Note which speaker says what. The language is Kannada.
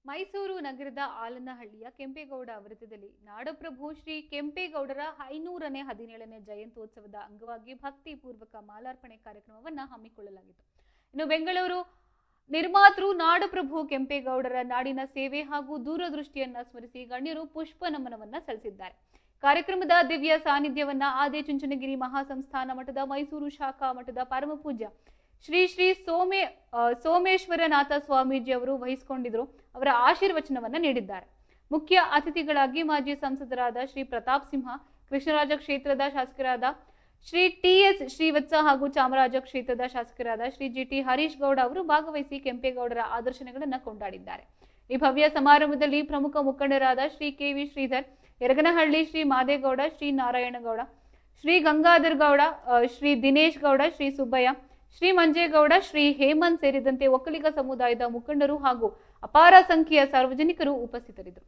Speaker 1: ಮೈಸೂರು ನಗರದ ಆಲನಹಳ್ಳಿಯ ಕೆಂಪೇಗೌಡ ವೃತ್ತದಲ್ಲಿ ನಾಡಪ್ರಭು ಶ್ರೀ ಕೆಂಪೇಗೌಡರ 517ನೇ ಜಯಂತ್ಯೋತ್ಸವದ ಅಂಗವಾಗಿ ಭಕ್ತಿ ಪೂರ್ವಕ ಮಾಲಾರ್ಪಣೆ ಕಾರ್ಯಕ್ರಮವನ್ನು ಹಮ್ಮಿಕೊಳ್ಳಲಾಗಿತ್ತು. ಇನ್ನು ಬೆಂಗಳೂರು ನಿರ್ಮಾತೃ ನಾಡಪ್ರಭು ಕೆಂಪೇಗೌಡರ ನಾಡಿನ ಸೇವೆ ಹಾಗೂ ದೂರದೃಷ್ಟಿಯನ್ನ ಸ್ಮರಿಸಿ ಗಣ್ಯರು ಪುಷ್ಪ ನಮನವನ್ನ ಸಲ್ಲಿಸಿದ್ದಾರೆ. ಕಾರ್ಯಕ್ರಮದ ದಿವ್ಯ ಸಾನ್ನಿಧ್ಯವನ್ನ ಆದಿಚುಂಚನಗಿರಿ ಮಹಾಸಂಸ್ಥಾನ ಮಠದ ಮೈಸೂರು ಶಾಖಾ ಮಠದ ಪರಮಪೂಜ್ಯ ಶ್ರೀ ಶ್ರೀ ಸೋಮೇಶ್ವರನಾಥ ಸ್ವಾಮೀಜಿ ಅವರು ವಹಿಸಿಕೊಂಡಿದ್ರು. ಅವರ ಆಶೀರ್ವಚನವನ್ನ ನೀಡಿದ್ದಾರೆ. ಮುಖ್ಯ ಅತಿಥಿಗಳಾಗಿ ಮಾಜಿ ಸಂಸದರಾದ ಶ್ರೀ ಪ್ರತಾಪ್ ಸಿಂಹ, ಕೃಷ್ಣರಾಜ ಕ್ಷೇತ್ರದ ಶಾಸಕರಾದ ಶ್ರೀ ಟಿ.ಎಸ್. ಶ್ರೀವತ್ಸ ಹಾಗೂ ಚಾಮರಾಜ ಕ್ಷೇತ್ರದ ಶಾಸಕರಾದ ಶ್ರೀ ಜಿ.ಟಿ. ಹರೀಶ್ ಗೌಡ ಅವರು ಭಾಗವಹಿಸಿ ಕೆಂಪೇಗೌಡರ ಆದರ್ಶಗಳನ್ನು ಕೊಂಡಾಡಿದ್ದಾರೆ. ಈ ಭವ್ಯ ಸಮಾರಂಭದಲ್ಲಿ ಪ್ರಮುಖ ಮುಖಂಡರಾದ ಶ್ರೀ ಕೆ.ವಿ. ಶ್ರೀಧರ್, ಯರಗನಹಳ್ಳಿ ಶ್ರೀ ಮಾದೇಗೌಡ, ಶ್ರೀ ನಾರಾಯಣಗೌಡ, ಶ್ರೀ ಗಂಗಾಧರ್ ಗೌಡ, ಶ್ರೀ ದಿನೇಶ್ ಗೌಡ, ಶ್ರೀ ಸುಬ್ಬಯ್ಯ, ಶ್ರೀ ಮಂಜೇಗೌಡ, ಶ್ರೀ ಹೇಮಂತ್ ಸೇರಿದಂತೆ ಒಕ್ಕಲಿಗ ಸಮುದಾಯದ ಮುಖಂಡರು ಹಾಗೂ ಅಪಾರ ಸಂಖ್ಯೆಯ ಸಾರ್ವಜನಿಕರು ಉಪಸ್ಥಿತರಿದ್ದರು.